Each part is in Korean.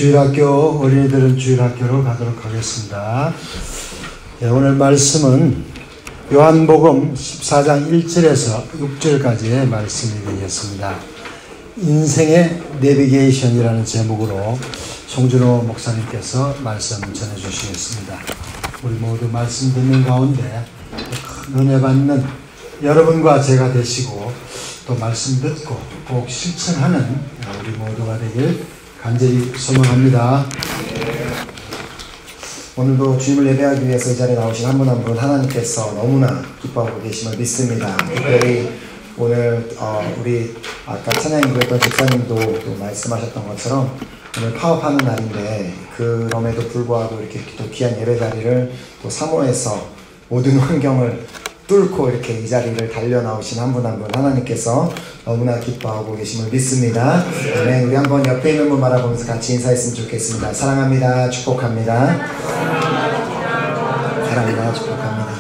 주일학교, 어린이들은 주일학교로 가도록 하겠습니다. 오늘 말씀은 요한복음 14장 1절에서 6절까지의 말씀이 되겠습니다. 인생의 내비게이션이라는 제목으로 송준호 목사님께서 말씀 전해주시겠습니다. 우리 모두 말씀 듣는 가운데 큰 은혜 받는 여러분과 제가 되시고 또 말씀 듣고 꼭 실천하는 우리 모두가 되길 간절히 소망합니다. 오늘도 주님을 예배하기 위해서 이 자리에 나오신 한 분 한 분 하나님께서 너무나 기뻐하고 계심을 믿습니다. 특별히 오늘 우리 아까 찬양 인도했던 집사님도 또 말씀하셨던 것처럼 오늘 파업하는 날인데 그럼에도 불구하고 이렇게 또 귀한 예배 자리를 또 사모해서 모든 환경을 뚫고 이렇게 이 자리를 달려 나오신 한 분 한 분 하나님께서 너무나 기뻐하고 계심을 믿습니다. 아멘. 우리 한번 옆에 있는 분 바라보면서 같이 인사했으면 좋겠습니다. 사랑합니다. 축복합니다. 사랑합니다. 축복합니다.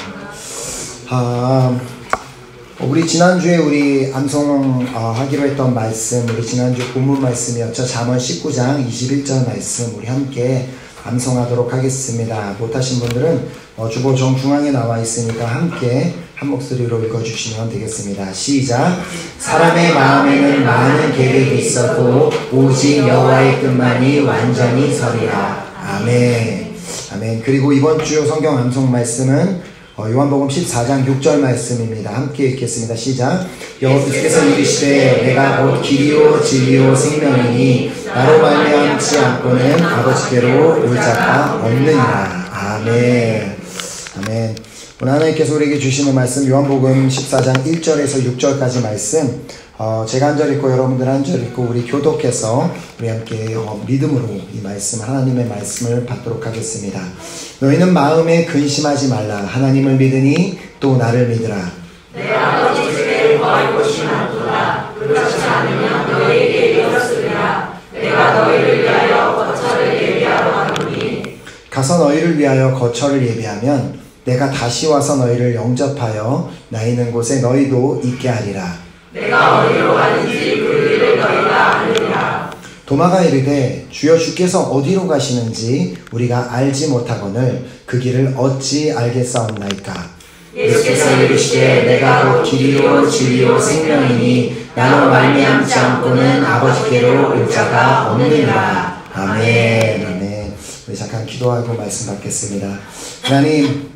우리 지난주에 우리 암송하기로 했던 말씀, 우리 지난주 본문 말씀이었죠. 잠언 19장 21절 말씀 우리 함께 암송하도록 하겠습니다. 못하신 분들은 주보 정중앙에 나와 있으니까 함께 한 목소리로 읽어주시면 되겠습니다. 시작. 사람의 마음에는 많은 계획이 있어도 오직 여호와의 뜻만이 완전히 서리라. 아멘. 아멘. 그리고 이번 주 성경 암송 말씀은 요한복음 14장 6절 말씀입니다. 함께 읽겠습니다. 시작. 여호와께서 이르시되 내가 곧 길이요 진리요 생명이니 나로 말미암지 않고는 아버지께로 올 자가 없느니라. 아멘. 아멘. 오늘 하나님께서 우리에게 주시는 말씀 요한복음 14장 1절에서 6절까지 말씀 제가 한 절 읽고 여러분들 한 절 읽고 우리 교독해서 우리 함께 믿음으로 이 말씀 하나님의 말씀을 받도록 하겠습니다. 너희는 마음에 근심하지 말라. 하나님을 믿으니 또 나를 믿으라. 내 아버지 집에 거할 곳이 많도다. 그렇지 않으면 너희에게 이르렀으리라. 내가 너희를 위하여 거처를 예비하러 가노니 가서 너희를 위하여 거처를 예비하면 내가 다시 와서 너희를 영접하여 나 있는 곳에 너희도 있게 하리라. 내가 어디로 가는지 그 길을 너희가 아느니라. 도마가 이르되 주여 주께서 어디로 가시는지 우리가 알지 못하거늘 그 길을 어찌 알겠사옵나이까. 예수께서 이르시되 내가 곧 길이요 진리요 생명이니 나로 말미암지 않고는 아버지께로 올 자가 없느니라. 아멘. 아멘. 우리 잠깐 기도하고 말씀 받겠습니다. 하나님,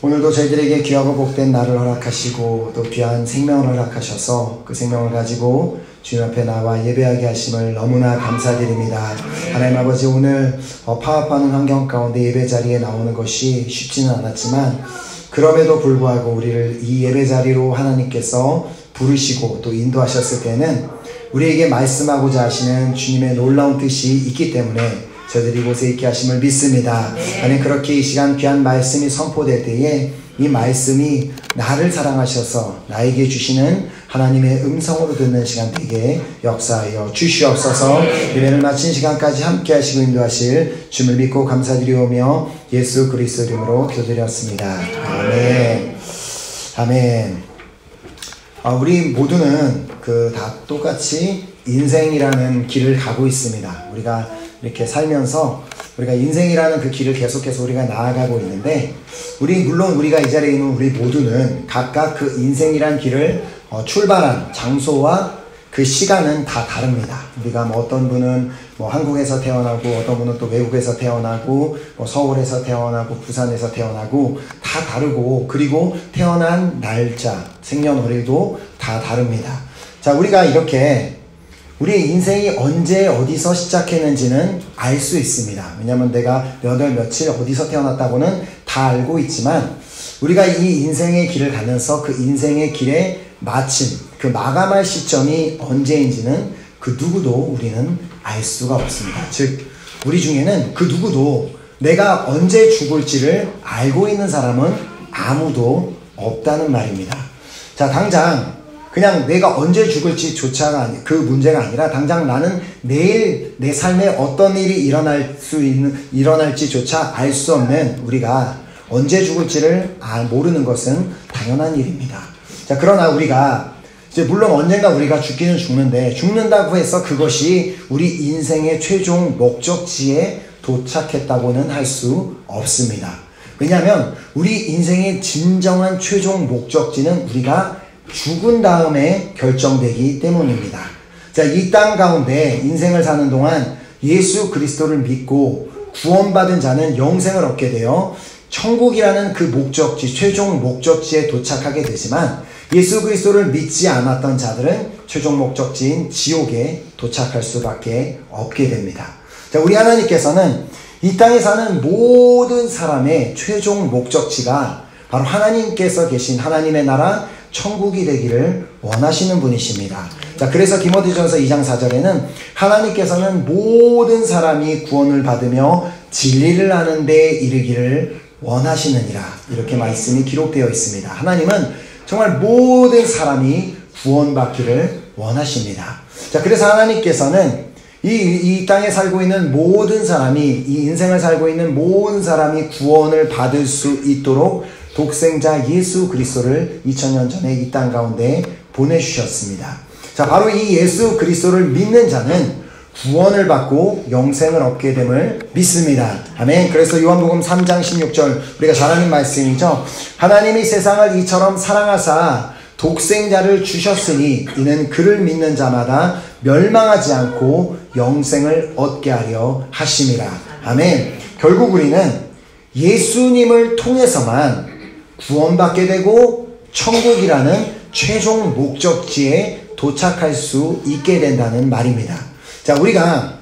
오늘도 저희들에게 귀하고 복된 날을 허락하시고 또 귀한 생명을 허락하셔서 그 생명을 가지고 주님 앞에 나와 예배하게 하심을 너무나 감사드립니다. 하나님 아버지, 오늘 파업하는 환경 가운데 예배 자리에 나오는 것이 쉽지는 않았지만 그럼에도 불구하고 우리를 이 예배 자리로 하나님께서 부르시고 또 인도하셨을 때는 우리에게 말씀하고자 하시는 주님의 놀라운 뜻이 있기 때문에 저희들이 이곳에 있게 하심을 믿습니다. 하나님, 그렇게 이 시간 귀한 말씀이 선포될 때에 이 말씀이 나를 사랑하셔서 나에게 주시는 하나님의 음성으로 듣는 시간 되게 역사하여 주시옵소서. 예배를 마친 시간까지 함께 하시고 인도하실 주님을 믿고 감사드리오며 예수 그리스도 이름으로 기도드렸습니다. 아멘. 아멘. 우리 모두는 다 똑같이 인생이라는 길을 가고 있습니다. 우리가 이렇게 살면서 우리가 인생이라는 그 길을 계속해서 우리가 나아가고 있는데 물론 우리가 이 자리에 있는 우리 모두는 각각 그 인생이란 길을 출발한 장소와 그 시간은 다 다릅니다. 우리가 어떤 분은 한국에서 태어나고 어떤 분은 또 외국에서 태어나고 서울에서 태어나고 부산에서 태어나고 다 다르고 그리고 태어난 날짜, 생년월일도 다 다릅니다. 자, 우리가 이렇게 우리의 인생이 언제 어디서 시작했는지는 알 수 있습니다. 왜냐하면 내가 몇 월 며칠 어디서 태어났다고는 다 알고 있지만 우리가 이 인생의 길을 가면서 그 인생의 길의 마침, 그 마감할 시점이 언제인지는 그 누구도 우리는 알 수가 없습니다. 즉 우리 중에는 그 누구도 내가 언제 죽을지를 알고 있는 사람은 아무도 없다는 말입니다. 자, 당장 그냥 내가 언제 죽을지조차가 그 문제가 아니라 당장 나는 내일 내 삶에 어떤 일이 일어날지조차 알 수 없는 우리가 언제 죽을지를 모르는 것은 당연한 일입니다. 자, 그러나 우리가 이제 물론 언젠가 우리가 죽기는 죽는데 죽는다고 해서 그것이 우리 인생의 최종 목적지에 도착했다고는 할 수 없습니다. 왜냐하면 우리 인생의 진정한 최종 목적지는 우리가 죽은 다음에 결정되기 때문입니다. 자, 이 땅 가운데 인생을 사는 동안 예수 그리스도를 믿고 구원받은 자는 영생을 얻게 되어 천국이라는 그 목적지, 최종 목적지에 도착하게 되지만 예수 그리스도를 믿지 않았던 자들은 최종 목적지인 지옥에 도착할 수밖에 없게 됩니다. 자, 우리 하나님께서는 이 땅에 사는 모든 사람의 최종 목적지가 바로 하나님께서 계신 하나님의 나라 천국이 되기를 원하시는 분이십니다. 자, 그래서 디모데전서 2장 4절에는 하나님께서는 모든 사람이 구원을 받으며 진리를 아는 데 이르기를 원하시느니라, 이렇게 말씀이 기록되어 있습니다. 하나님은 정말 모든 사람이 구원받기를 원하십니다. 자, 그래서 하나님께서는 이 땅에 살고 있는 모든 사람이, 이 인생을 살고 있는 모든 사람이 구원을 받을 수 있도록 독생자 예수 그리스도를 2000년 전에 이 땅 가운데 보내주셨습니다. 자, 바로 이 예수 그리스도를 믿는 자는 구원을 받고 영생을 얻게 됨을 믿습니다. 아멘. 그래서 요한복음 3장 16절, 우리가 잘 아는 말씀이죠. 하나님이 세상을 이처럼 사랑하사 독생자를 주셨으니 이는 그를 믿는 자마다 멸망하지 않고 영생을 얻게 하려 하심이라. 아멘. 결국 우리는 예수님을 통해서만 구원받게 되고 천국이라는 최종 목적지에 도착할 수 있게 된다는 말입니다. 자, 우리가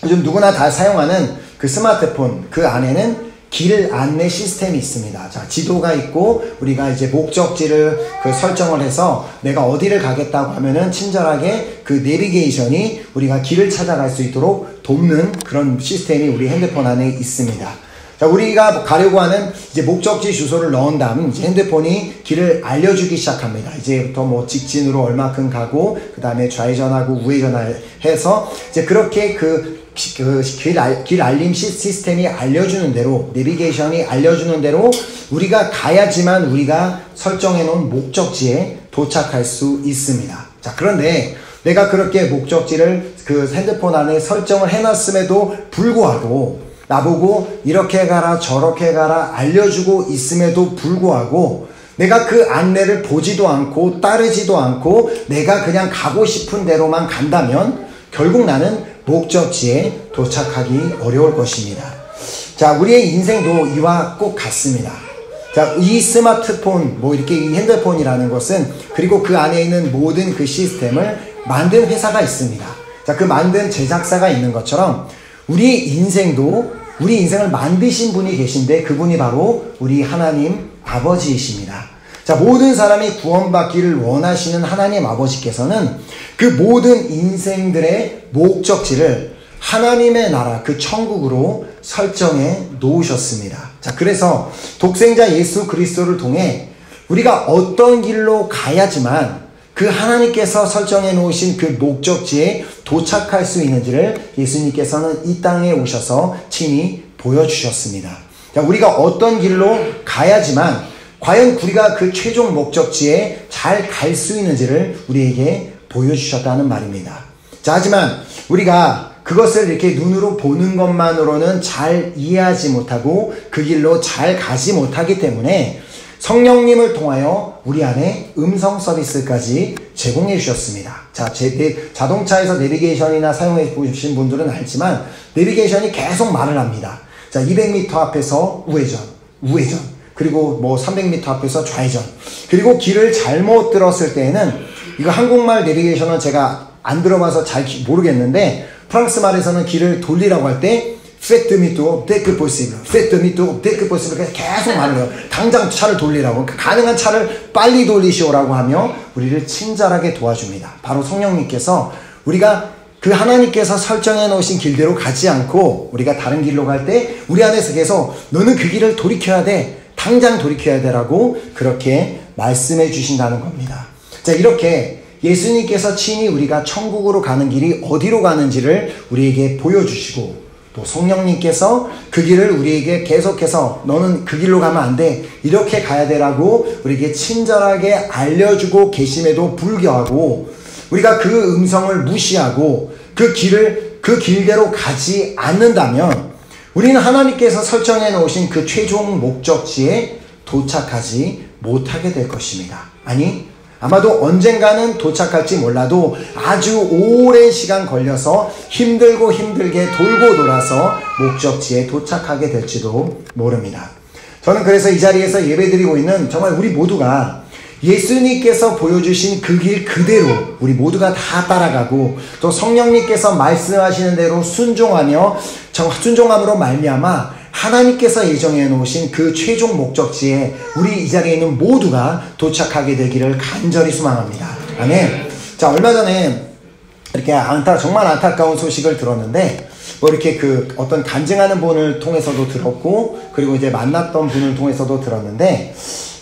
요즘 누구나 다 사용하는 그 스마트폰, 그 안에는 길 안내 시스템이 있습니다. 자, 지도가 있고 우리가 이제 목적지를 설정을 해서 내가 어디를 가겠다고 하면은 친절하게 그 내비게이션이 우리가 길을 찾아갈 수 있도록 돕는 그런 시스템이 우리 핸드폰 안에 있습니다. 자, 우리가 가려고 하는 이제 목적지 주소를 넣은 다음 이제 핸드폰이 길을 알려주기 시작합니다. 이제부터 뭐 직진으로 얼마큼 가고 그 다음에 좌회전하고 우회전해서 이제 그렇게 길 알림 시스템이 알려주는 대로, 내비게이션이 알려주는 대로 우리가 가야지만 우리가 설정해 놓은 목적지에 도착할 수 있습니다. 자, 그런데 내가 그렇게 목적지를 그 핸드폰 안에 설정을 해놨음에도 불구하고 나보고 이렇게 가라 저렇게 가라 알려주고 있음에도 불구하고 내가 그 안내를 보지도 않고 따르지도 않고 내가 그냥 가고 싶은 대로만 간다면 결국 나는 목적지에 도착하기 어려울 것입니다. 자, 우리의 인생도 이와 꼭 같습니다. 자, 이 스마트폰, 뭐 이렇게 이 핸드폰이라는 것은, 그리고 그 안에 있는 모든 그 시스템을 만든 회사가 있습니다. 자, 그 만든 제작사가 있는 것처럼 우리 인생을 만드신 분이 계신데 그분이 바로 우리 하나님 아버지이십니다. 자, 모든 사람이 구원받기를 원하시는 하나님 아버지께서는 그 모든 인생들의 목적지를 하나님의 나라, 그 천국으로 설정해 놓으셨습니다. 자, 그래서 독생자 예수 그리스도를 통해 우리가 어떤 길로 가야지만 그 하나님께서 설정해 놓으신 그 목적지에 도착할 수 있는지를 예수님께서는 이 땅에 오셔서 친히 보여주셨습니다. 자, 우리가 어떤 길로 가야지만 과연 우리가 그 최종 목적지에 잘 갈 수 있는지를 우리에게 보여주셨다는 말입니다. 자, 하지만 우리가 그것을 이렇게 눈으로 보는 것만으로는 잘 이해하지 못하고 그 길로 잘 가지 못하기 때문에 성령님을 통하여 우리 안에 음성 서비스까지 제공해 주셨습니다. 자, 자동차에서 내비게이션이나 사용해 보신 분들은 알지만 내비게이션이 계속 말을 합니다. 자, 200m 앞에서 우회전, 그리고 뭐 300m 앞에서 좌회전. 그리고 길을 잘못 들었을 때에는, 이거 한국말 내비게이션은 제가 안 들어봐서 잘 모르겠는데 프랑스 말에서는 길을 돌리라고 할 때 faites-demi-tour dès que possible, faites-demi-tour dès que possible 계속 말을 해요. 당장 차를 돌리라고, 가능한 차를 빨리 돌리시오라고 하며 우리를 친절하게 도와줍니다. 바로 성령님께서 우리가 그 하나님께서 설정해 놓으신 길대로 가지 않고 우리가 다른 길로 갈 때 우리 안에서 계속 너는 그 길을 돌이켜야 돼, 당장 돌이켜야 되라고 그렇게 말씀해 주신다는 겁니다. 자, 이렇게 예수님께서 친히 우리가 천국으로 가는 길이 어디로 가는지를 우리에게 보여주시고 또 성령님께서 그 길을 우리에게 계속해서 너는 그 길로 가면 안 돼, 이렇게 가야 되라고 우리에게 친절하게 알려주고 계심에도 불구하고 우리가 그 음성을 무시하고 그 길대로 가지 않는다면 우리는 하나님께서 설정해 놓으신 그 최종 목적지에 도착하지 못하게 될 것입니다. 아니, 아마도 언젠가는 도착할지 몰라도 아주 오랜 시간 걸려서 힘들고 힘들게 돌고 돌아서 목적지에 도착하게 될지도 모릅니다. 저는 그래서 이 자리에서 예배드리고 있는 정말 우리 모두가 예수님께서 보여주신 그 길 그대로 우리 모두가 다 따라가고 또 성령님께서 말씀하시는 대로 순종함으로 말미암아 하나님께서 예정해 놓으신 그 최종 목적지에 우리 이 자리에 있는 모두가 도착하게 되기를 간절히 소망합니다. 아멘. 자, 얼마 전에 이렇게 정말 안타까운 소식을 들었는데, 뭐 이렇게 어떤 간증하는 분을 통해서도 들었고, 그리고 이제 만났던 분을 통해서도 들었는데,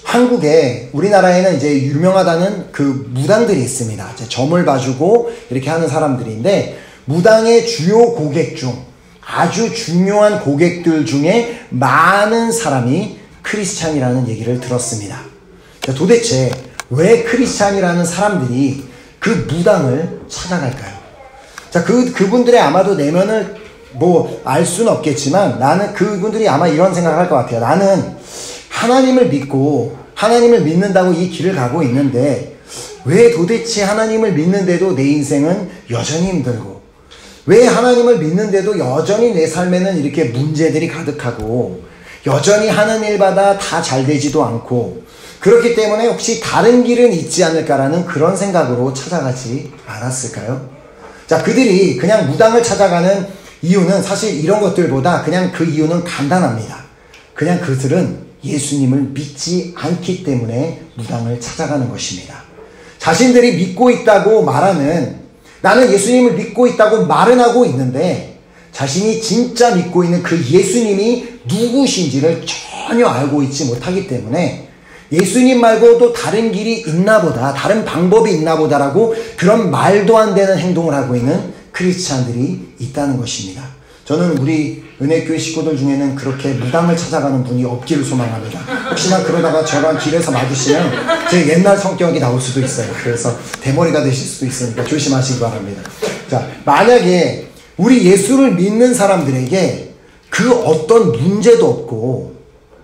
한국에, 우리나라에는 이제 유명하다는 그 무당들이 있습니다. 이제 점을 봐주고 이렇게 하는 사람들인데, 무당의 주요 고객 중 아주 중요한 고객들 중에 많은 사람이 크리스찬이라는 얘기를 들었습니다. 도대체 왜 크리스찬이라는 사람들이 그 무당을 찾아갈까요? 자, 그분들의 아마도 내면을 알 수는 없겠지만 나는 그분들이 아마 이런 생각을 할 것 같아요. 나는 하나님을 믿고 하나님을 믿는다고 이 길을 가고 있는데 왜 도대체 하나님을 믿는데도 내 인생은 여전히 힘들고, 왜 하나님을 믿는데도 여전히 내 삶에는 이렇게 문제들이 가득하고 여전히 하는 일마다 다 잘 되지도 않고, 그렇기 때문에 혹시 다른 길은 있지 않을까라는 그런 생각으로 찾아가지 않았을까요? 자, 그들이 그냥 무당을 찾아가는 이유는 사실 이런 것들보다 그냥 그 이유는 간단합니다. 그냥 그들은 예수님을 믿지 않기 때문에 무당을 찾아가는 것입니다. 자신들이 믿고 있다고 말하는, 나는 예수님을 믿고 있다고 말은 하고 있는데 자신이 진짜 믿고 있는 그 예수님이 누구신지를 전혀 알고 있지 못하기 때문에 예수님 말고도 다른 길이 있나 보다, 다른 방법이 있나 보다라고 그런 말도 안 되는 행동을 하고 있는 크리스찬들이 있다는 것입니다. 저는 우리 은혜교회 식구들 중에는 그렇게 무당을 찾아가는 분이 없기를 소망합니다. 혹시나 그러다가 저랑 길에서 맞으시면 제 옛날 성격이 나올 수도 있어요. 그래서 대머리가 되실 수도 있으니까 조심하시기 바랍니다. 자, 만약에 우리 예수를 믿는 사람들에게 그 어떤 문제도 없고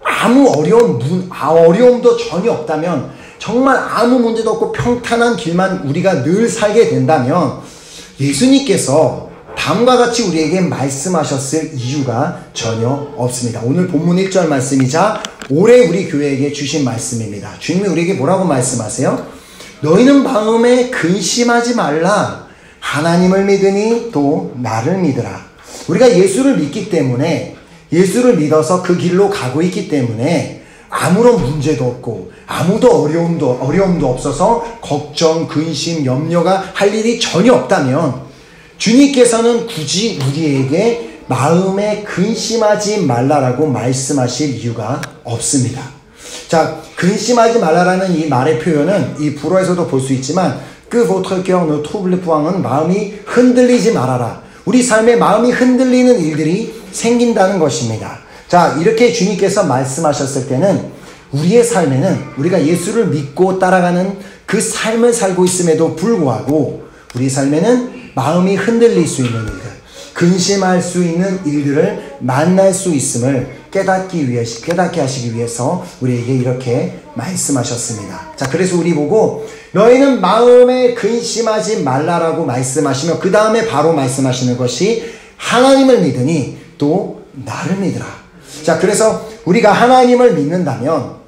아무 어려움도 전혀 없다면, 정말 아무 문제도 없고 평탄한 길만 우리가 늘 살게 된다면 예수님께서 다음과 같이 우리에게 말씀하셨을 이유가 전혀 없습니다. 오늘 본문 1절 말씀이자 올해 우리 교회에게 주신 말씀입니다. 주님이 우리에게 뭐라고 말씀하세요? 너희는 마음에 근심하지 말라. 하나님을 믿으니 또 나를 믿으라. 우리가 예수를 믿기 때문에, 예수를 믿어서 그 길로 가고 있기 때문에 아무런 문제도 없고 아무도 어려움도 없어서 걱정, 근심, 염려가 할 일이 전혀 없다면 주님께서는 굳이 우리에게 마음에 근심하지 말라라고 말씀하실 이유가 없습니다. 자, 근심하지 말라라는 이 말의 표현은 이 불어에서도 볼 수 있지만 que votre cœur ne trouble point은 마음이 흔들리지 말아라. 우리 삶에 마음이 흔들리는 일들이 생긴다는 것입니다. 자, 이렇게 주님께서 말씀하셨을 때는 우리의 삶에는 우리가 예수를 믿고 따라가는 그 삶을 살고 있음에도 불구하고 우리 삶에는 마음이 흔들릴 수 있는 일들, 근심할 수 있는 일들을 만날 수 있음을 깨닫게 하시기 위해서 우리에게 이렇게 말씀하셨습니다. 자, 그래서 우리 보고 너희는 마음에 근심하지 말라라고 말씀하시며 그 다음에 바로 말씀하시는 것이 하나님을 믿으니 또 나를 믿으라. 자, 그래서 우리가 하나님을 믿는다면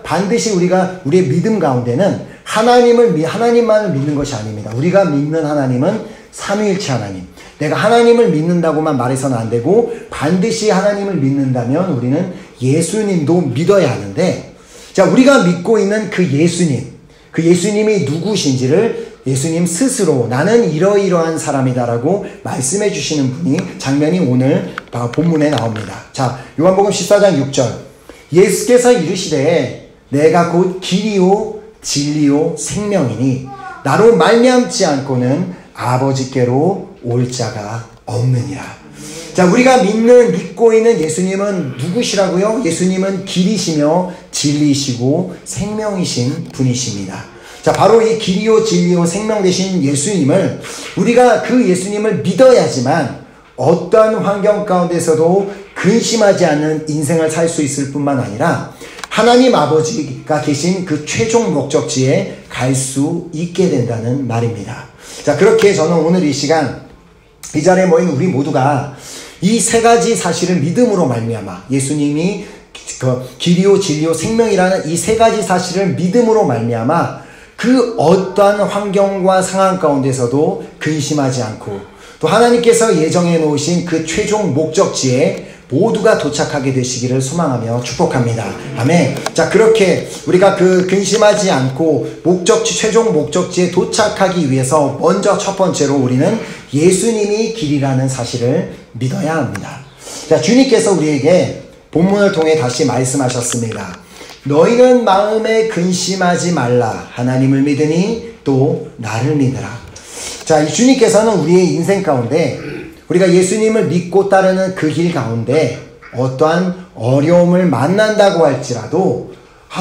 반드시 우리의 믿음 가운데는 하나님만을 믿는 것이 아닙니다. 우리가 믿는 하나님은 삼위일체 하나님. 내가 하나님을 믿는다고만 말해서는 안 되고 반드시 하나님을 믿는다면 우리는 예수님도 믿어야 하는데, 자, 우리가 믿고 있는 그 예수님이 누구신지를 예수님 스스로 나는 이러이러한 사람이다라고 말씀해 주시는 장면이 오늘 본문에 나옵니다. 자, 요한복음 14장 6절. 예수께서 이르시되 내가 곧 길이요 진리요 생명이니 나로 말미암지 않고는 아버지께로 올 자가 없느니라. 자, 우리가 믿고 있는 예수님은 누구시라고요? 예수님은 길이시며 진리이시고 생명이신 분이십니다. 자, 바로 이 길이요 진리요 생명 되신 예수님을, 우리가 그 예수님을 믿어야지만 어떠한 환경 가운데서도 근심하지 않는 인생을 살 수 있을 뿐만 아니라 하나님 아버지가 계신 그 최종 목적지에 갈 수 있게 된다는 말입니다. 자, 그렇게 저는 오늘 이 시간 이 자리에 모인 우리 모두가 이 세 가지 사실을 믿음으로 말미암아, 예수님이 길이요 진리요 생명이라는 이 세 가지 사실을 믿음으로 말미암아 그 어떠한 환경과 상황 가운데서도 근심하지 않고, 또 하나님께서 예정해 놓으신 그 최종 목적지에 모두가 도착하게 되시기를 소망하며 축복합니다. 아멘. 자, 그렇게 우리가 그 근심하지 않고 최종 목적지에 도착하기 위해서 먼저 첫 번째로 우리는 예수님이 길이라는 사실을 믿어야 합니다. 자, 주님께서 우리에게 본문을 통해 다시 말씀하셨습니다. 너희는 마음에 근심하지 말라. 하나님을 믿으니 또 나를 믿으라. 자, 이 주님께서는 우리의 인생 가운데 우리가 예수님을 믿고 따르는 그 길 가운데 어떠한 어려움을 만난다고 할지라도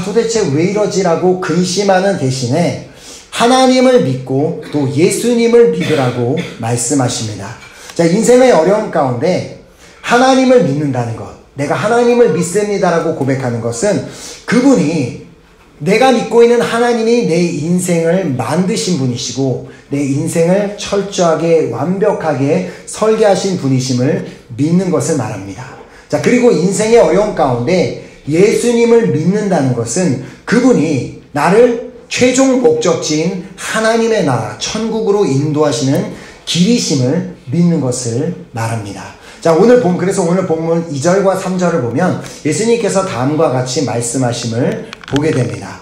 도대체 왜 이러지라고 근심하는 대신에 하나님을 믿고 또 예수님을 믿으라고 말씀하십니다. 자, 인생의 어려움 가운데 하나님을 믿는다는 것, 내가 하나님을 믿습니다라고 고백하는 것은 그분이, 내가 믿고 있는 하나님이 내 인생을 만드신 분이시고 내 인생을 철저하게 완벽하게 설계하신 분이심을 믿는 것을 말합니다. 자, 그리고 인생의 어려움 가운데 예수님을 믿는다는 것은 그분이 나를 최종 목적지인 하나님의 나라 천국으로 인도하시는 길이심을 믿는 것을 말합니다. 자, 그래서 오늘 본문 2절과 3절을 보면 예수님께서 다음과 같이 말씀하심을 보게 됩니다.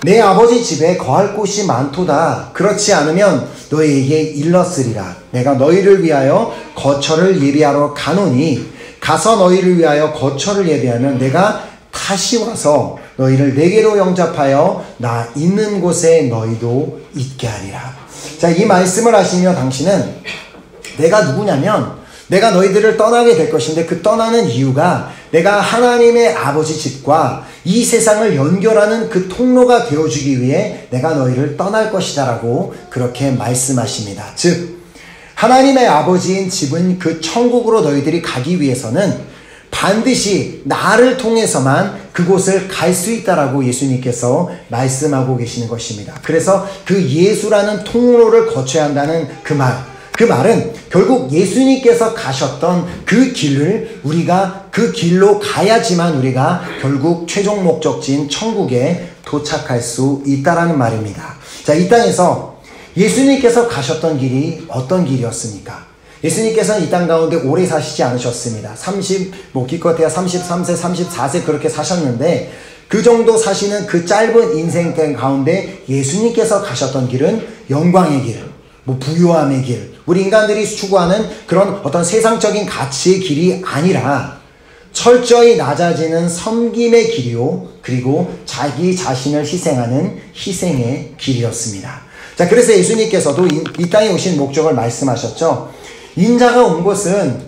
내 아버지 집에 거할 곳이 많도다. 그렇지 않으면 너희에게 일렀으리라. 내가 너희를 위하여 거처를 예비하러 가노니 가서 너희를 위하여 거처를 예비하면 내가 다시 와서 너희를 내게로 영접하여 나 있는 곳에 너희도 있게 하리라. 자, 이 말씀을 하시며 당신은 내가 누구냐면 내가 너희들을 떠나게 될 것인데 그 떠나는 이유가 내가 하나님의 아버지 집과 이 세상을 연결하는 그 통로가 되어주기 위해 내가 너희를 떠날 것이다 라고 그렇게 말씀하십니다. 즉 하나님의 아버지인 집은 그 천국으로 너희들이 가기 위해서는 반드시 나를 통해서만 그곳을 갈 수 있다라고 예수님께서 말씀하고 계시는 것입니다. 그래서 그 예수라는 통로를 거쳐야 한다는 그 말은 결국 예수님께서 가셨던 그 길을 우리가 그 길로 가야지만 우리가 결국 최종 목적지인 천국에 도착할 수 있다라는 말입니다. 자, 이 땅에서 예수님께서 가셨던 길이 어떤 길이었습니까? 예수님께서는 이 땅 가운데 오래 사시지 않으셨습니다. 기껏해야 33세, 34세 그렇게 사셨는데 그 정도 사시는 그 짧은 인생 가운데 예수님께서 가셨던 길은 영광의 길, 부요함의 길, 우리 인간들이 추구하는 그런 어떤 세상적인 가치의 길이 아니라 철저히 낮아지는 섬김의 길이요, 그리고 자기 자신을 희생하는 희생의 길이었습니다. 자, 그래서 예수님께서도 이 땅에 오신 목적을 말씀하셨죠. 인자가 온 것은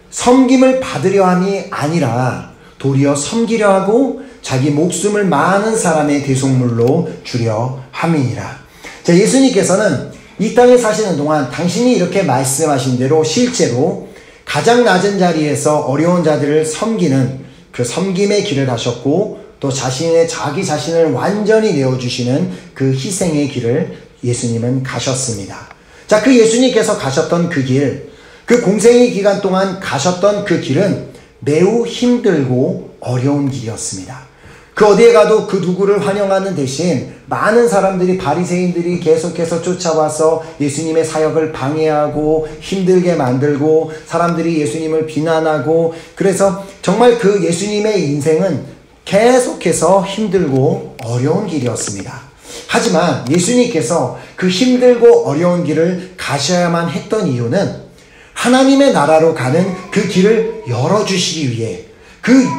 섬김을 받으려 함이 아니라 도리어 섬기려 하고 자기 목숨을 많은 사람의 대속물로 주려 함이니라. 자, 예수님께서는 이 땅에 사시는 동안 당신이 이렇게 말씀하신 대로 실제로 가장 낮은 자리에서 어려운 자들을 섬기는 그 섬김의 길을 가셨고 또 자기 자신을 완전히 내어주시는 그 희생의 길을 예수님은 가셨습니다. 자, 그 예수님께서 가셨던 그 길, 그 공생의 기간 동안 가셨던 그 길은 매우 힘들고 어려운 길이었습니다. 그 어디에 가도 그 누구를 환영하는 대신 많은 사람들이, 바리새인들이 계속해서 쫓아와서 예수님의 사역을 방해하고 힘들게 만들고 사람들이 예수님을 비난하고, 그래서 정말 그 예수님의 인생은 계속해서 힘들고 어려운 길이었습니다. 하지만 예수님께서 그 힘들고 어려운 길을 가셔야만 했던 이유는 하나님의 나라로 가는 그 길을 열어주시기 위해, 그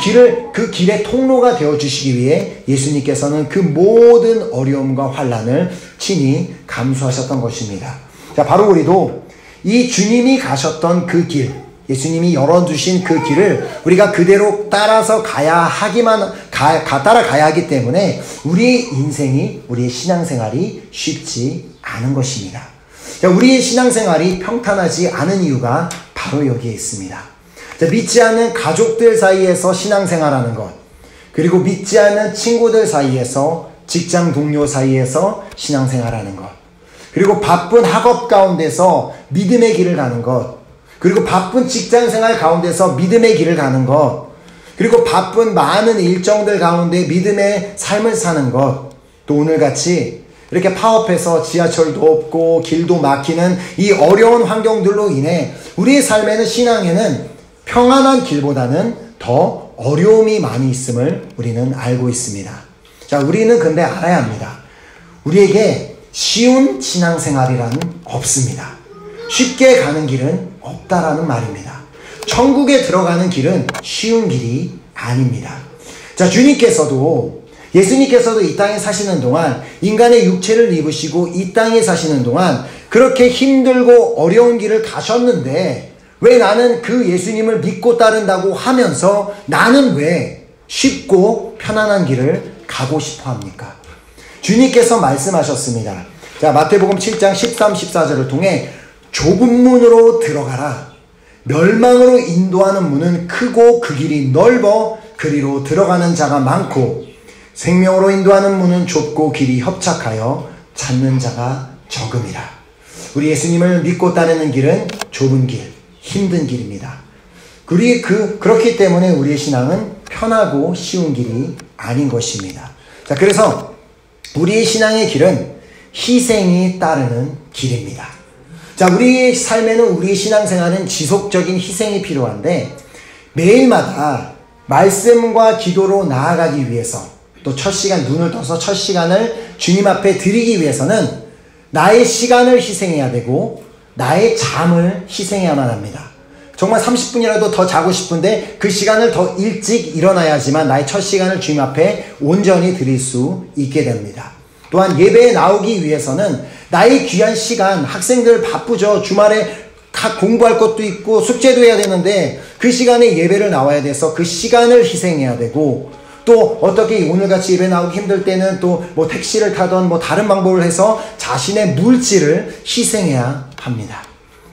길의 통로가 되어주시기 위해 예수님께서는 그 모든 어려움과 환난을 친히 감수하셨던 것입니다. 자, 바로 우리도 이 주님이 가셨던 그 길, 예수님이 열어두신 그 길을 우리가 그대로 따라서 따라가야 하기 때문에 우리의 인생이, 우리의 신앙생활이 쉽지 않은 것입니다. 자, 우리의 신앙생활이 평탄하지 않은 이유가 바로 여기에 있습니다. 자, 믿지 않는 가족들 사이에서 신앙생활하는 것, 그리고 믿지 않는 친구들 사이에서, 직장 동료 사이에서 신앙생활하는 것, 그리고 바쁜 학업 가운데서 믿음의 길을 가는 것, 그리고 바쁜 직장생활 가운데서 믿음의 길을 가는 것, 그리고 바쁜 많은 일정들 가운데 믿음의 삶을 사는 것, 또 오늘같이 이렇게 파업해서 지하철도 없고 길도 막히는 이 어려운 환경들로 인해 우리의 삶에는, 신앙에는 평안한 길보다는 더 어려움이 많이 있음을 우리는 알고 있습니다. 자, 우리는 근데 알아야 합니다. 우리에게 쉬운 신앙생활이란 없습니다. 쉽게 가는 길은 없다라는 말입니다. 천국에 들어가는 길은 쉬운 길이 아닙니다. 자, 예수님께서도 이 땅에 사시는 동안, 인간의 육체를 입으시고 이 땅에 사시는 동안 그렇게 힘들고 어려운 길을 가셨는데, 왜 나는 그 예수님을 믿고 따른다고 하면서 나는 왜 쉽고 편안한 길을 가고 싶어 합니까? 주님께서 말씀하셨습니다. 자, 마태복음 7장 13, 14절을 통해 좁은 문으로 들어가라. 멸망으로 인도하는 문은 크고 그 길이 넓어 그리로 들어가는 자가 많고, 생명으로 인도하는 문은 좁고 길이 협착하여 찾는 자가 적음이라. 우리 예수님을 믿고 따르는 길은 좁은 길, 힘든 길입니다. 그렇기 때문에 우리의 신앙은 편하고 쉬운 길이 아닌 것입니다. 자, 그래서 우리의 신앙의 길은 희생이 따르는 길입니다. 자, 우리의 삶에는, 우리의 신앙생활은 지속적인 희생이 필요한데, 매일마다 말씀과 기도로 나아가기 위해서, 또 첫 시간, 눈을 떠서 첫 시간을 주님 앞에 드리기 위해서는 나의 시간을 희생해야 되고 나의 잠을 희생해야만 합니다. 정말 30분이라도 더 자고 싶은데 그 시간을 더 일찍 일어나야지만 나의 첫 시간을 주님 앞에 온전히 드릴 수 있게 됩니다. 또한 예배에 나오기 위해서는 나의 귀한 시간, 학생들 바쁘죠. 주말에 공부할 것도 있고 숙제도 해야 되는데 그 시간에 예배를 나와야 돼서 그 시간을 희생해야 되고, 또 어떻게 오늘같이 예배 나오기 힘들 때는 또 뭐 택시를 타던 뭐 다른 방법을 해서 자신의 물질을 희생해야 합니다.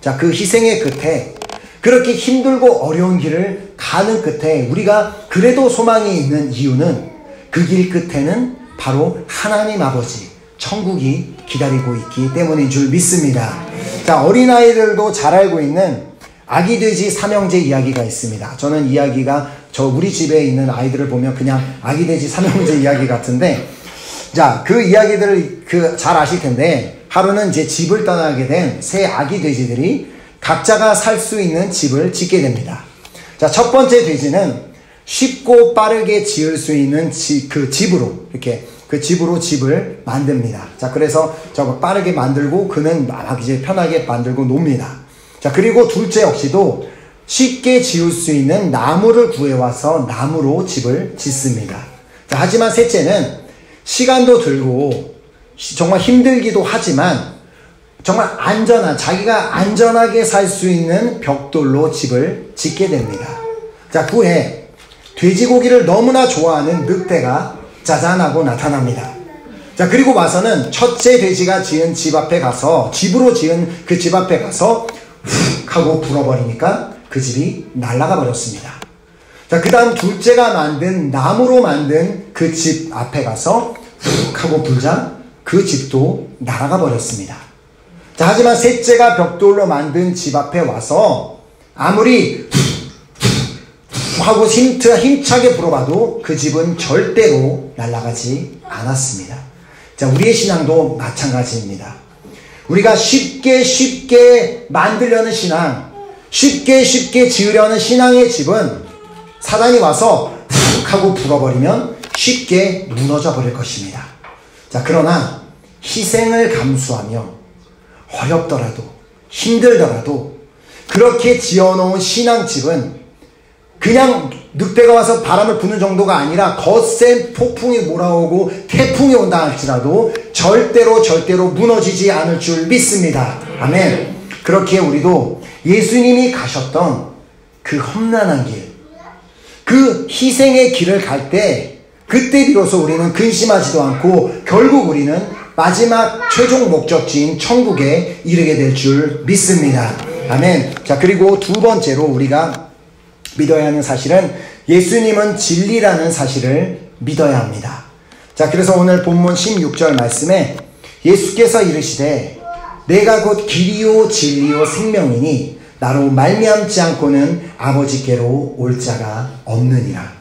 자, 그 희생의 끝에, 그렇게 힘들고 어려운 길을 가는 끝에 우리가 그래도 소망이 있는 이유는, 그 길 끝에는 바로 하나님 아버지, 천국이 기다리고 있기 때문인 줄 믿습니다. 자, 어린아이들도 잘 알고 있는 아기돼지 삼형제 이야기가 있습니다. 저는 이야기가 우리 집에 있는 아이들을 보면 그냥 아기돼지 삼형제 이야기 같은데, 자, 그 이야기들을 잘 아실 텐데, 하루는 이제 집을 떠나게 된 새 아기돼지들이 각자가 살 수 있는 집을 짓게 됩니다. 자, 첫 번째 돼지는 쉽고 빠르게 지을 수 있는 집으로, 이렇게 그 집으로 집을 만듭니다. 자, 그래서 저거 빠르게 만들고 그는 막 이제 편하게 만들고 놉니다. 자, 그리고 둘째 역시도 쉽게 지을 수 있는 나무를 구해와서 나무로 집을 짓습니다. 자, 하지만 셋째는 시간도 들고 정말 힘들기도 하지만 정말 자기가 안전하게 살 수 있는 벽돌로 집을 짓게 됩니다. 자, 그 후에 돼지고기를 너무나 좋아하는 늑대가 짜잔하고 나타납니다. 자, 그리고 와서는 첫째 돼지가 지은 집 앞에 가서, 집으로 지은 그 집 앞에 가서 훅 하고 불어버리니까 그 집이 날아가 버렸습니다. 자, 그 다음 둘째가 나무로 만든 그 집 앞에 가서 훅 하고 불자 그 집도 날아가 버렸습니다. 자, 하지만 셋째가 벽돌로 만든 집 앞에 와서 아무리 하고 힘차게 불어봐도 그 집은 절대로 날아가지 않았습니다. 자, 우리의 신앙도 마찬가지입니다. 우리가 쉽게 만들려는 신앙, 쉽게 지으려는 신앙의 집은 사단이 와서 훅 하고 불어버리면 쉽게 무너져 버릴 것입니다. 자, 그러나 희생을 감수하며 어렵더라도 힘들더라도 그렇게 지어놓은 신앙집은 그냥 늑대가 와서 바람을 부는 정도가 아니라 거센 폭풍이 몰아오고 태풍이 온다 할지라도 절대로 무너지지 않을 줄 믿습니다. 아멘. 그렇게 우리도 예수님이 가셨던 그 험난한 길, 그 희생의 길을 갈 때 그때 비로소 우리는 근심하지도 않고 결국 우리는 마지막 최종 목적지인 천국에 이르게 될 줄 믿습니다. 아멘. 자, 그리고 두 번째로 우리가 믿어야 하는 사실은 예수님은 진리라는 사실을 믿어야 합니다. 자, 그래서 오늘 본문 16절 말씀에 예수께서 이르시되 내가 곧 길이요 진리요 생명이니 나로 말미암지 않고는 아버지께로 올 자가 없느니라.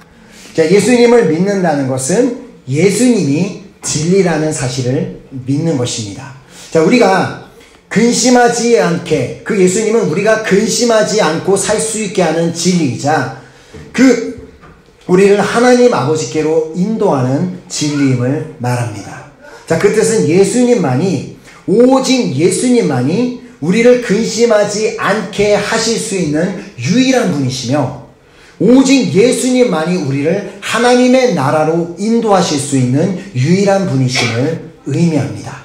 자, 예수님을 믿는다는 것은 예수님이 진리라는 사실을 믿는 것입니다. 자, 우리가 근심하지 않게, 그 예수님은 우리가 근심하지 않고 살 수 있게 하는 진리이자 우리를 하나님 아버지께로 인도하는 진리임을 말합니다. 자, 그 뜻은 예수님만이, 오직 예수님만이 우리를 근심하지 않게 하실 수 있는 유일한 분이시며, 오직 예수님만이 우리를 하나님의 나라로 인도하실 수 있는 유일한 분이심을 의미합니다.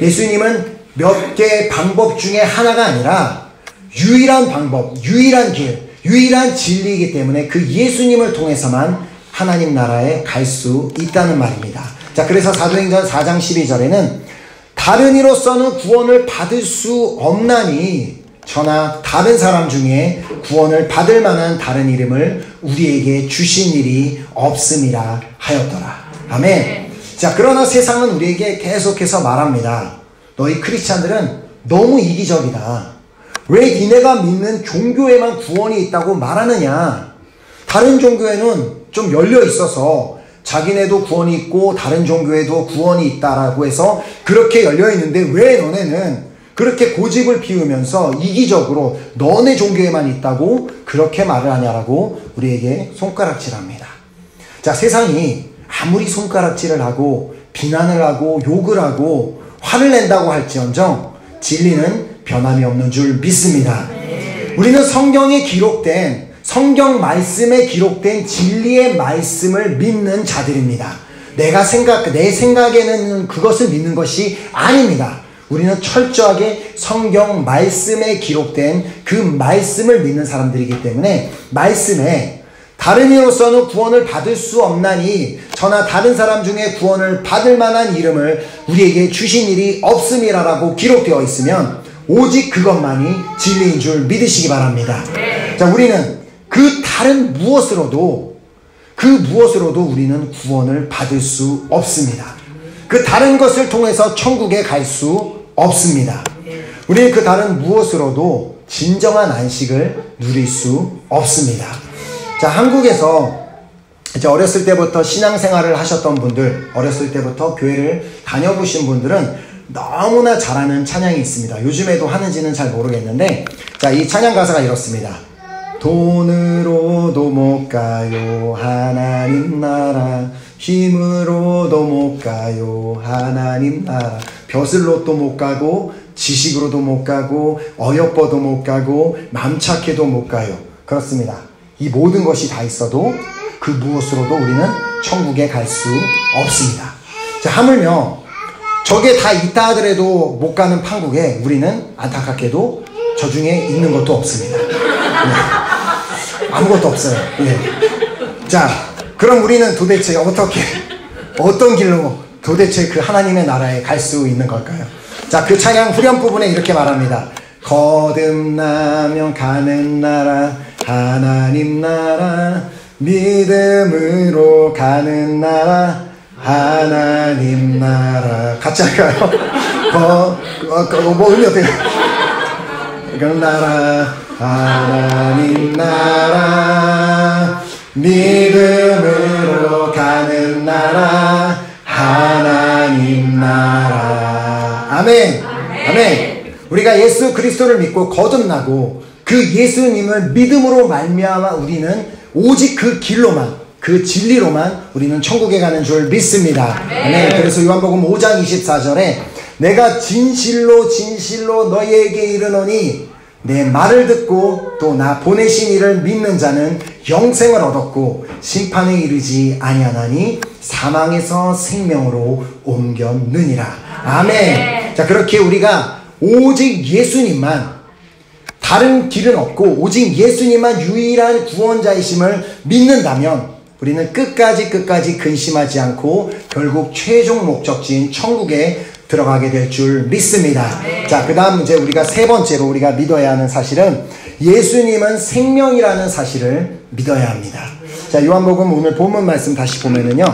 예수님은 몇 개의 방법 중에 하나가 아니라 유일한 방법, 유일한 길, 유일한 진리이기 때문에 그 예수님을 통해서만 하나님 나라에 갈 수 있다는 말입니다. 자, 그래서 사도행전 4장 12절에는 다른 이로서는 구원을 받을 수 없나니 저나 다른 사람 중에 구원을 받을 만한 다른 이름을 우리에게 주신 일이 없음이라 하였더라. 아멘. 자, 그러나 세상은 우리에게 계속해서 말합니다. 너희 크리스찬들은 너무 이기적이다. 왜 니네가 믿는 종교에만 구원이 있다고 말하느냐? 다른 종교에는 좀 열려 있어서 자기네도 구원이 있고 다른 종교에도 구원이 있다라고 해서 그렇게 열려 있는데 왜 너네는 그렇게 고집을 피우면서 이기적으로 너네 종교에만 있다고 그렇게 말을 하냐라고 우리에게 손가락질합니다. 자, 세상이 아무리 손가락질을 하고 비난을 하고 욕을 하고 화를 낸다고 할지언정 진리는 변함이 없는 줄 믿습니다. 우리는 성경에 기록된, 성경 말씀에 기록된 진리의 말씀을 믿는 자들입니다. 내 생각에는 그것을 믿는 것이 아닙니다. 우리는 철저하게 성경 말씀에 기록된 그 말씀을 믿는 사람들이기 때문에 말씀에 다른 이로서는 구원을 받을 수 없나니 저나 다른 사람 중에 구원을 받을 만한 이름을 우리에게 주신 일이 없음이라고 기록되어 있으면 오직 그것만이 진리인 줄 믿으시기 바랍니다. 자, 우리는 그 다른 무엇으로도 우리는 구원을 받을 수 없습니다. 그 다른 것을 통해서 천국에 갈 수 없습니다. 우리는 그 다른 무엇으로도 진정한 안식을 누릴 수 없습니다. 자, 한국에서 이제 어렸을 때부터 신앙생활을 하셨던 분들, 어렸을 때부터 교회를 다녀보신 분들은 너무나 잘 아는 찬양이 있습니다. 요즘에도 하는지는 잘 모르겠는데, 자, 이 찬양 가사가 이렇습니다. 돈으로도 못 가요 하나님 나라, 힘으로도 못 가요 하나님 나라, 벼슬로도 못 가고 지식으로도 못 가고 어여뻐도 못 가고 맘 착해도 못 가요. 그렇습니다. 이 모든 것이 다 있어도 그 무엇으로도 우리는 천국에 갈 수 없습니다. 자, 하물며 저게 다 있다 하더라도 못 가는 판국에 우리는 안타깝게도 저 중에 있는 것도 없습니다. 네. 아무것도 없어요. 네. 자, 그럼 우리는 도대체 어떤 길로 도대체 그 하나님의 나라에 갈 수 있는 걸까요? 자, 그 찬양 후렴 부분에 이렇게 말합니다. 거듭나면 가는 나라, 하나님 나라, 믿음으로 가는 나라, 하나님 나라. 같이 할까요? 뭐 의미 어때요? 가는 나라, 하나님 나라, 믿음으로 가는 나라, 하나님 나라. 아멘. 아멘. 우리가 예수 그리스도를 믿고 거듭나고 그 예수님을 믿음으로 말미암아 우리는 오직 그 길로만, 그 진리로만 우리는 천국에 가는 줄 믿습니다. 아멘. 그래서 요한복음 5장 24절에 내가 진실로 진실로 너희에게 이르노니 내 말을 듣고 또 나 보내신 이를 믿는 자는 영생을 얻었고 심판에 이르지 아니하나니 사망에서 생명으로 옮겼느니라. 아멘. 자, 그렇게 우리가 오직 예수님만, 다른 길은 없고 오직 예수님만 유일한 구원자이심을 믿는다면 우리는 끝까지 근심하지 않고 결국 최종 목적지인 천국에 들어가게 될 줄 믿습니다. 자, 그 다음 이제 우리가 세 번째로 우리가 믿어야 하는 사실은 예수님은 생명이라는 사실을 믿어야 합니다. 자, 요한복음 오늘 본문 말씀 다시 보면은요,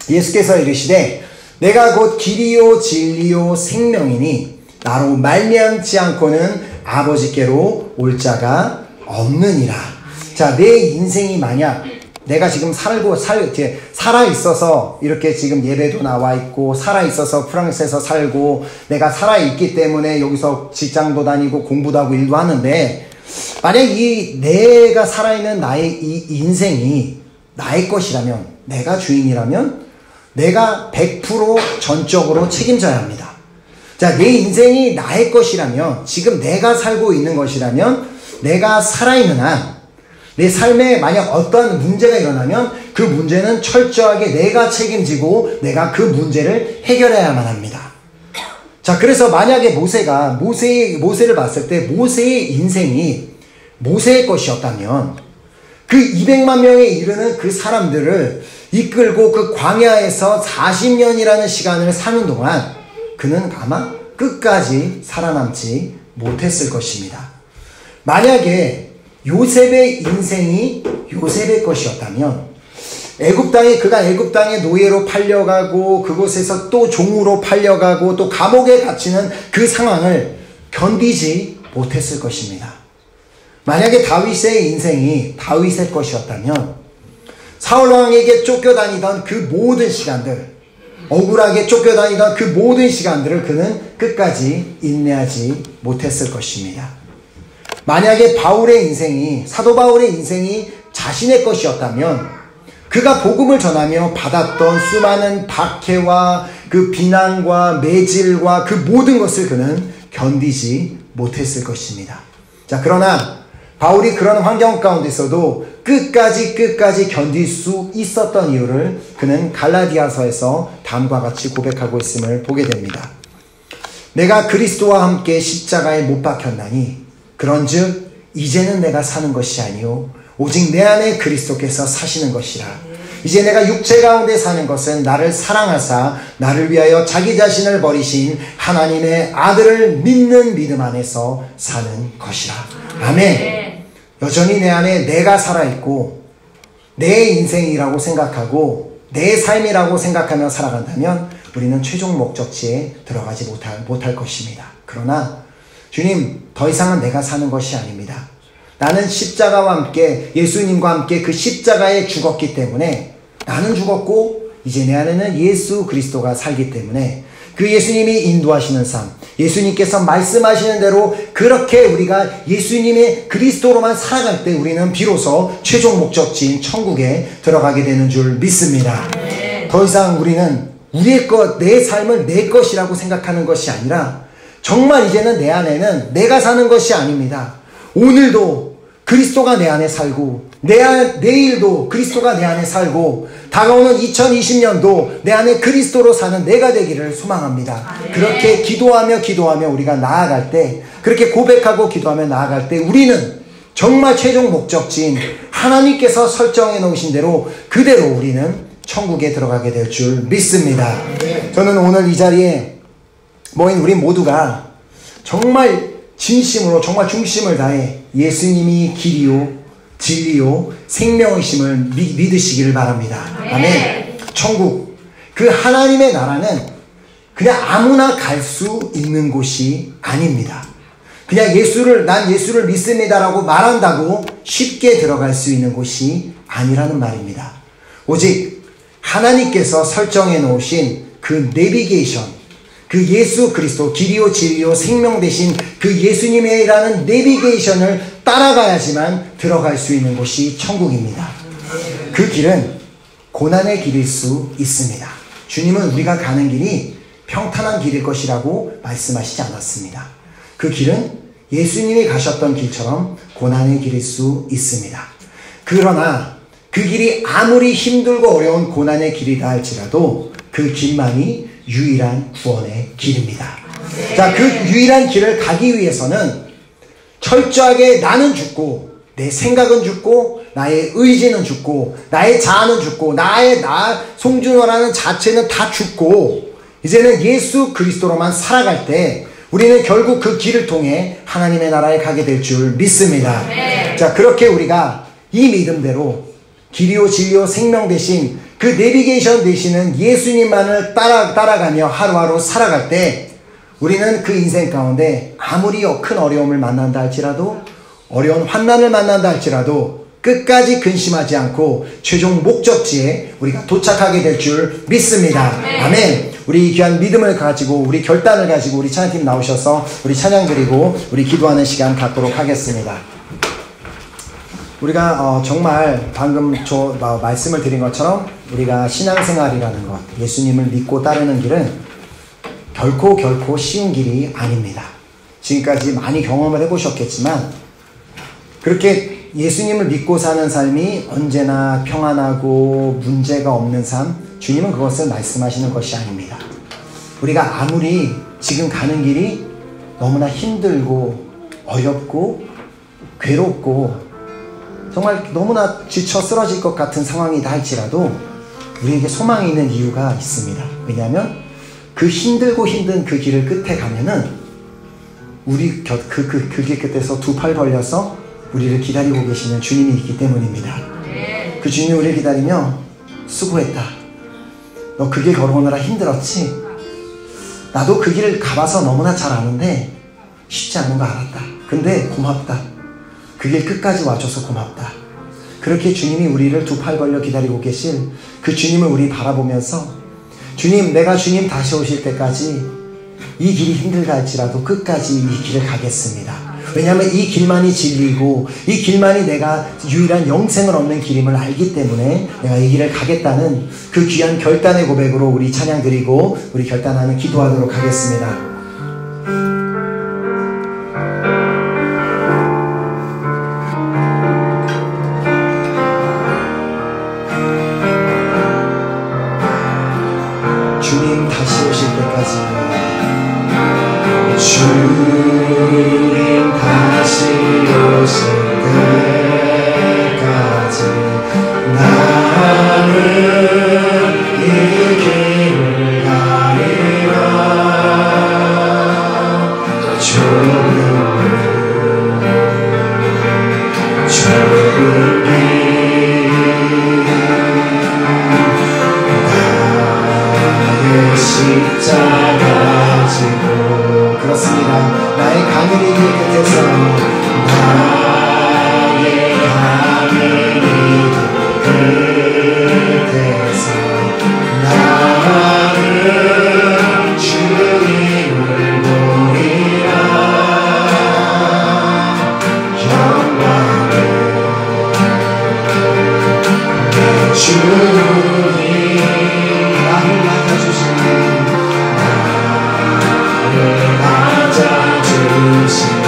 예수께서 이르시되 내가 곧 길이요 진리요 생명이니 나로 말미암지 않고는 아버지께로 올 자가 없느니라. 자, 내 인생이 만약 내가 지금 살아있어서 이렇게 지금 예배도 나와 있고, 살아있어서 프랑스에서 살고, 내가 살아있기 때문에 여기서 직장도 다니고 공부도 하고 일도 하는데, 만약 내가 살아있는 나의 이 인생이 나의 것이라면, 내가 주인이라면, 내가 100% 전적으로 책임져야 합니다. 자, 내 인생이 나의 것이라면, 지금 내가 살고 있는 것이라면, 내가 살아있는 한, 내 삶에 만약 어떤 문제가 일어나면 그 문제는 철저하게 내가 책임지고 내가 그 문제를 해결해야만 합니다. 자, 그래서 만약에 모세를 봤을 때 모세의 인생이 모세의 것이었다면 그 200만 명에 이르는 그 사람들을 이끌고 그 광야에서 40년이라는 시간을 사는 동안 그는 아마 끝까지 살아남지 못했을 것입니다. 만약에 요셉의 인생이 요셉의 것이었다면 그가 애굽 땅에 노예로 팔려가고 그곳에서 또 종으로 팔려가고 또 감옥에 갇히는 그 상황을 견디지 못했을 것입니다. 만약에 다윗의 인생이 다윗의 것이었다면 사울 왕에게 쫓겨다니던 그 모든 시간들, 억울하게 쫓겨다니던 그 모든 시간들을 그는 끝까지 인내하지 못했을 것입니다. 만약에 사도 바울의 인생이 자신의 것이었다면 그가 복음을 전하며 받았던 수많은 박해와 그 비난과 매질과 그 모든 것을 그는 견디지 못했을 것입니다. 자, 그러나 바울이 그런 환경 가운데서도 끝까지 견딜 수 있었던 이유를 그는 갈라디아서에서 다음과 같이 고백하고 있음을 보게 됩니다. 내가 그리스도와 함께 십자가에 못 박혔나니 그런즉 이제는 내가 사는 것이 아니요 오직 내 안에 그리스도께서 사시는 것이라. 이제 내가 육체 가운데 사는 것은 나를 사랑하사 나를 위하여 자기 자신을 버리신 하나님의 아들을 믿는 믿음 안에서 사는 것이라. 아멘. 여전히 내 안에 내가 살아있고 내 인생이라고 생각하고 내 삶이라고 생각하며 살아간다면 우리는 최종 목적지에 들어가지 못할 것입니다. 그러나 주님, 더 이상은 내가 사는 것이 아닙니다. 나는 십자가와 함께 예수님과 함께 그 십자가에 죽었기 때문에 나는 죽었고 이제 내 안에는 예수 그리스도가 살기 때문에 그 예수님이 인도하시는 삶, 예수님께서 말씀하시는 대로 그렇게 우리가 예수님의 그리스도로만 살아갈 때 우리는 비로소 최종 목적지인 천국에 들어가게 되는 줄 믿습니다. 더 이상 우리는 우리의 것, 내 삶을 내 것이라고 생각하는 것이 아니라 정말 이제는 내 안에는 내가 사는 것이 아닙니다. 오늘도 그리스도가 내 안에 살고 내일도 그리스도가 내 안에 살고 다가오는 2020년도 내 안에 그리스도로 사는 내가 되기를 소망합니다. 그렇게 기도하며 우리가 나아갈 때, 그렇게 고백하고 기도하며 나아갈 때 우리는 정말 최종 목적지인 하나님께서 설정해 놓으신 대로 그대로 우리는 천국에 들어가게 될 줄 믿습니다. 저는 오늘 이 자리에 모인 우리 모두가 정말 진심으로 정말 중심을 다해 예수님이 길이요 진리요 생명이심을 믿으시기를 바랍니다. 아멘. 천국, 그 하나님의 나라는 그냥 아무나 갈 수 있는 곳이 아닙니다. 그냥 난 예수를 믿습니다라고 말한다고 쉽게 들어갈 수 있는 곳이 아니라는 말입니다. 오직 하나님께서 설정해 놓으신 그 내비게이션, 그 예수 그리스도 길이요 진리요 생명 되신 그 예수님이라는 내비게이션을 따라가야지만 들어갈 수 있는 곳이 천국입니다. 그 길은 고난의 길일 수 있습니다. 주님은 우리가 가는 길이 평탄한 길일 것이라고 말씀하시지 않았습니다. 그 길은 예수님이 가셨던 길처럼 고난의 길일 수 있습니다. 그러나 그 길이 아무리 힘들고 어려운 고난의 길이다 할지라도 그 길만이 유일한 구원의 길입니다. 자, 그 유일한 길을 가기 위해서는 철저하게 나는 죽고 내 생각은 죽고 나의 의지는 죽고 나의 자아는 죽고 나의 송준호라는 자체는 다 죽고 이제는 예수 그리스도로만 살아갈 때 우리는 결국 그 길을 통해 하나님의 나라에 가게 될 줄 믿습니다. 자, 그렇게 우리가 이 믿음대로 길이요 진리요 생명 대신 그 내비게이션 되시는 예수님만을 따라가며 하루하루 살아갈 때 우리는 그 인생 가운데 아무리 큰 어려움을 만난다 할지라도 어려운 환난을 만난다 할지라도 끝까지 근심하지 않고 최종 목적지에 우리가 도착하게 될 줄 믿습니다. 아멘. 우리 귀한 믿음을 가지고 우리 결단을 가지고 우리 찬양팀 나오셔서 우리 찬양 드리고 우리 기도하는 시간 갖도록 하겠습니다. 우리가 정말 방금 말씀을 드린 것처럼 우리가 신앙생활이라는 것, 예수님을 믿고 따르는 길은 결코 쉬운 길이 아닙니다. 지금까지 많이 경험을 해보셨겠지만 그렇게 예수님을 믿고 사는 삶이 언제나 평안하고 문제가 없는 삶, 주님은 그것을 말씀하시는 것이 아닙니다. 우리가 아무리 지금 가는 길이 너무나 힘들고 어렵고 괴롭고 정말 너무나 지쳐 쓰러질 것 같은 상황이다 할지라도 우리에게 소망이 있는 이유가 있습니다. 왜냐하면 그 힘들고 힘든 그 길을 끝에 가면은 우리 그 길 끝에서 두 팔 벌려서 우리를 기다리고 계시는 주님이 있기 때문입니다. 그 주님이 우리를 기다리며 수고했다. 너 그 길 걸어오느라 힘들었지? 나도 그 길을 가봐서 너무나 잘 아는데 쉽지 않은 거 알았다. 근데 고맙다. 그 길 끝까지 와줘서 고맙다. 그렇게 주님이 우리를 두 팔 벌려 기다리고 계실 그 주님을 우리 바라보면서 주님, 내가 주님 다시 오실 때까지 이 길이 힘들다 할지라도 끝까지 이 길을 가겠습니다. 왜냐하면 이 길만이 진리고 이 길만이 내가 유일한 영생을 얻는 길임을 알기 때문에 내가 이 길을 가겠다는 그 귀한 결단의 고백으로 우리 찬양 드리고 우리 결단하는 기도하도록 하겠습니다. 주님 다시 오실 때까지 주님 다시 오실 때까지 나는 이 길을 가리라. 좁은 길 나의 십자가 지고 그렇습니다. 나의 가는 이 길 끝에서 나의 가는 이 길 끝에서 나는 주님을 보리라. 영광을 내 주님 나를 맞아주시네. 나를 맞아주시네.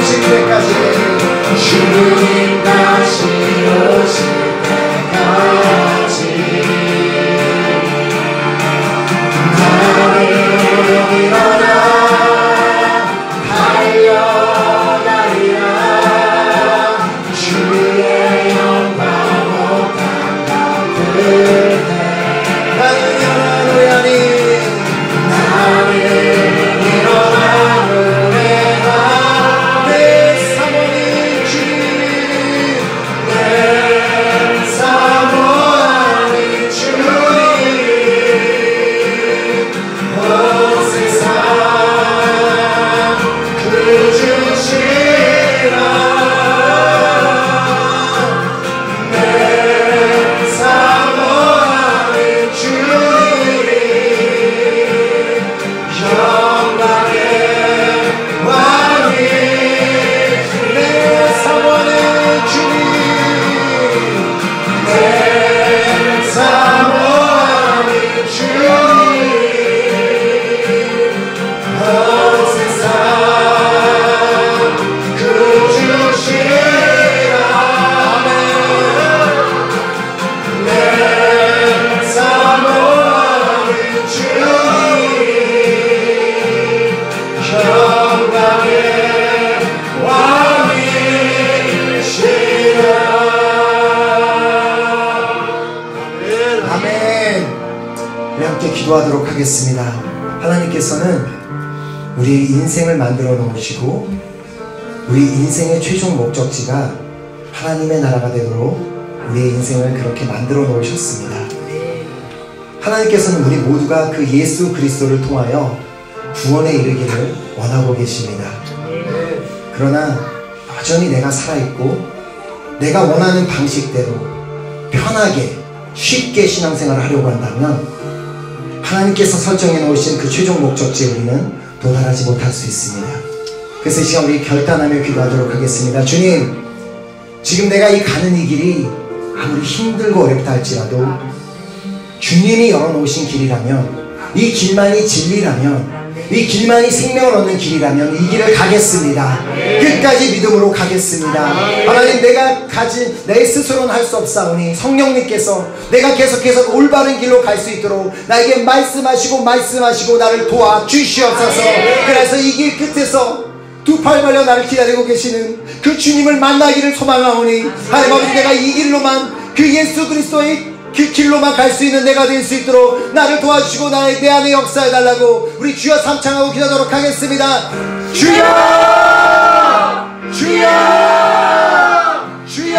오실 때까지 주님 다시 오실 때까지 나를 일어나 달려가리라 주의 영광으로 땅 나는 일어나 노래하니 기도하도록 하겠습니다. 하나님께서는 우리의 인생을 만들어 놓으시고 우리 인생의 최종 목적지가 하나님의 나라가 되도록 우리의 인생을 그렇게 만들어 놓으셨습니다. 하나님께서는 우리 모두가 그 예수 그리스도를 통하여 구원에 이르기를 원하고 계십니다. 그러나 여전히 내가 살아있고 내가 원하는 방식대로 편하게 쉽게 신앙생활을 하려고 한다면 하나님께서 설정해 놓으신 그 최종 목적지에 우리는 도달하지 못할 수 있습니다. 그래서 이 시간 우리 결단하며 기도하도록 하겠습니다. 주님, 지금 내가 이 가는 이 길이 아무리 힘들고 어렵다 할지라도 주님이 열어놓으신 길이라면, 이 길만이 진리라면, 이 길만이 생명을 얻는 길이라면 이 길을 가겠습니다. 끝까지 믿음으로 가겠습니다. 하나님, 내가 가진 내 스스로는 할 수 없사오니 성령님께서 내가 계속해서 올바른 길로 갈 수 있도록 나에게 말씀하시고 나를 도와주시옵소서. 그래서 이 길 끝에서 두 팔 벌려 나를 기다리고 계시는 그 주님을 만나기를 소망하오니 하나님 아버지, 내가 이 길로만, 그 예수 그리스도의 그 길로만 갈 수 있는 내가 될 수 있도록 나를 도와주시고 내 안에 역사해달라고 우리 주여 삼창하고 기도하도록 하겠습니다. 주여! 주여! 주여!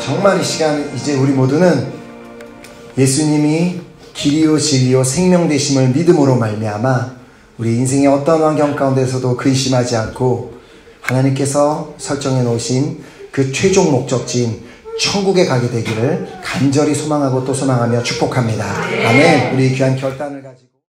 정말 이 시간 이제 우리 모두는 예수님이 길이요 진리요 생명 되심을 믿음으로 말미암아 우리 인생의 어떤 환경 가운데서도 근심하지 않고 하나님께서 설정해 놓으신 그 최종 목적지인 천국에 가게 되기를 간절히 소망하고 또 소망하며 축복합니다. 아멘. 우리 귀한 결단을 가지고